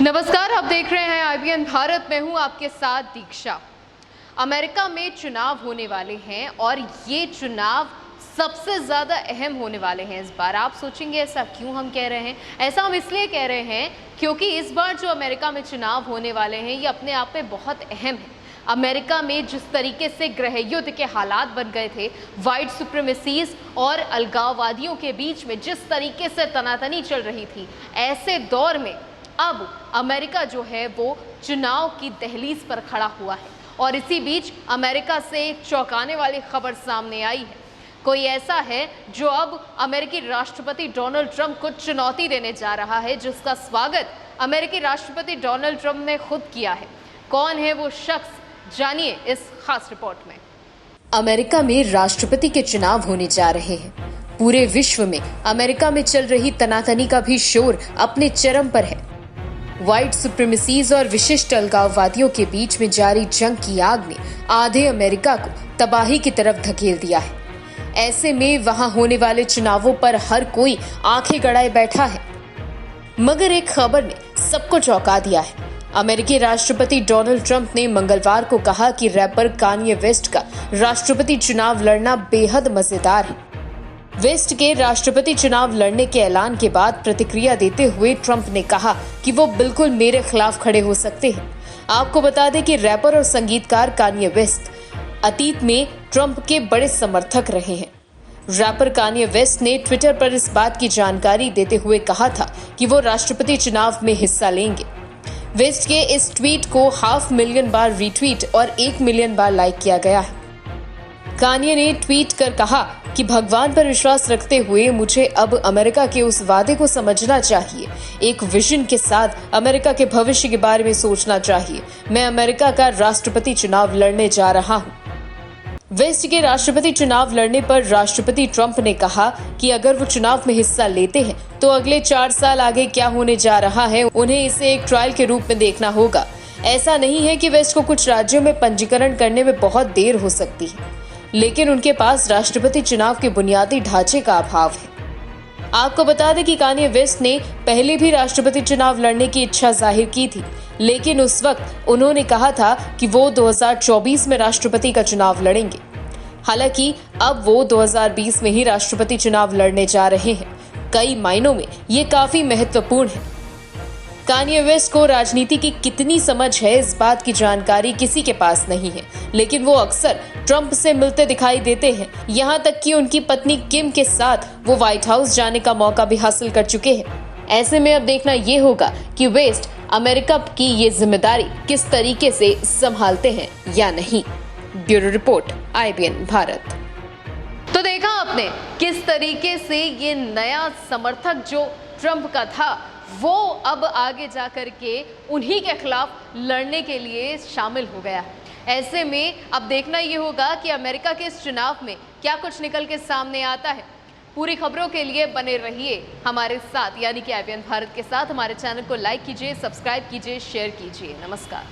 नमस्कार, आप देख रहे हैं IBN भारत। मैं हूं आपके साथ दीक्षा। अमेरिका में चुनाव होने वाले हैं और ये चुनाव सबसे ज़्यादा अहम होने वाले हैं इस बार। आप सोचेंगे ऐसा क्यों हम कह रहे हैं? ऐसा हम इसलिए कह रहे हैं क्योंकि इस बार जो अमेरिका में चुनाव होने वाले हैं ये अपने आप में बहुत अहम है। अमेरिका में जिस तरीके से गृह युद्ध के हालात बन गए थे, वाइट सुप्रीमेसीज और अलगाववादियों के बीच में जिस तरीके से तनातनी चल रही थी, ऐसे दौर में अब अमेरिका जो है वो चुनाव की दहलीज पर खड़ा हुआ है। और इसी बीच अमेरिका से एक चौंकाने वाली खबर सामने आई है। कोई ऐसा है जो अब अमेरिकी राष्ट्रपति डोनाल्ड ट्रंप को चुनौती देने जा रहा है, जिसका स्वागत अमेरिकी राष्ट्रपति डोनाल्ड ट्रंप ने खुद किया है। कौन है वो शख्स, जानिए इस खास रिपोर्ट में। अमेरिका में राष्ट्रपति के चुनाव होने जा रहे हैं। पूरे विश्व में अमेरिका में चल रही तनातनी का भी शोर अपने चरम पर है। व्हाइट सुप्रीमेसीज और विशिष्ट अलगाववादियों के बीच में जारी जंग की आग ने आधे अमेरिका को तबाही की तरफ धकेल दिया है। ऐसे में वहां होने वाले चुनावों पर हर कोई आंखें गड़ाए बैठा है। मगर एक खबर ने सबको चौंका दिया है। अमेरिकी राष्ट्रपति डोनाल्ड ट्रंप ने मंगलवार को कहा कि रैपर कान्ये वेस्ट का राष्ट्रपति चुनाव लड़ना बेहद मजेदार है। वेस्ट के राष्ट्रपति चुनाव लड़ने के ऐलान के बाद प्रतिक्रिया देते हुए ट्रंप ने कहा कि वो बिल्कुल मेरे खिलाफ खड़े हो सकते हैं। आपको बता दें कि रैपर और संगीतकार कान्ये वेस्ट अतीत में ट्रंप के बड़े समर्थक रहे हैं। रैपर कान्ये वेस्ट ने ट्विटर पर इस बात की जानकारी देते हुए कहा था कि वो राष्ट्रपति चुनाव में हिस्सा लेंगे। वेस्ट के इस ट्वीट को 500,000 बार रीट्वीट और 1 मिलियन बार लाइक किया गया है। कान्ये ने ट्वीट कर कहा कि भगवान पर विश्वास रखते हुए मुझे अब अमेरिका के उस वादे को समझना चाहिए। एक विजन के साथ अमेरिका के भविष्य के बारे में सोचना चाहिए। मैं अमेरिका का राष्ट्रपति चुनाव लड़ने जा रहा हूँ। वेस्ट के राष्ट्रपति चुनाव लड़ने पर राष्ट्रपति ट्रंप ने कहा कि अगर वो चुनाव में हिस्सा लेते हैं तो अगले 4 साल आगे क्या होने जा रहा है, उन्हें इसे एक ट्रायल के रूप में देखना होगा। ऐसा नहीं है कि वेस्ट को कुछ राज्यों में पंजीकरण करने में बहुत देर हो सकती है, लेकिन उनके पास राष्ट्रपति चुनाव के बुनियादी ढांचे का अभाव है। आपको बता दें कि कान्ये वेस्ट ने पहले भी राष्ट्रपति चुनाव लड़ने की इच्छा जाहिर की थी, लेकिन उस वक्त उन्होंने कहा था कि वो 2024 में राष्ट्रपति का चुनाव लड़ेंगे। हालांकि अब वो 2020 में ही राष्ट्रपति चुनाव लड़ने जा रहे हैं। कई मायनों में ये काफी महत्वपूर्ण है। कान्ये वेस्ट को राजनीति की कितनी समझ है, इस बात की जानकारी किसी के पास नहीं है, लेकिन वो अक्सर ट्रंप से मिलते दिखाई देते हैं। यहाँ तक कि उनकी पत्नी किम के साथ वो व्हाइट हाउस जाने का मौका भी हासिल कर चुके हैं। ऐसे में अब देखना ये होगा कि वेस्ट अमेरिका की ये जिम्मेदारी किस तरीके से संभालते हैं या नहीं। Bureau report, IBN Bharat. तो देखा आपने किस तरीके से ये नया समर्थक जो ट्रंप का था वो अब आगे जाकर के उन्हीं के खिलाफ लड़ने के लिए शामिल हो गया है। ऐसे में अब देखना ये होगा कि अमेरिका के इस चुनाव में क्या कुछ निकल के सामने आता है। पूरी खबरों के लिए बने रहिए हमारे साथ, यानी कि IBN भारत के साथ। हमारे चैनल को लाइक कीजिए, सब्सक्राइब कीजिए, शेयर कीजिए। नमस्कार।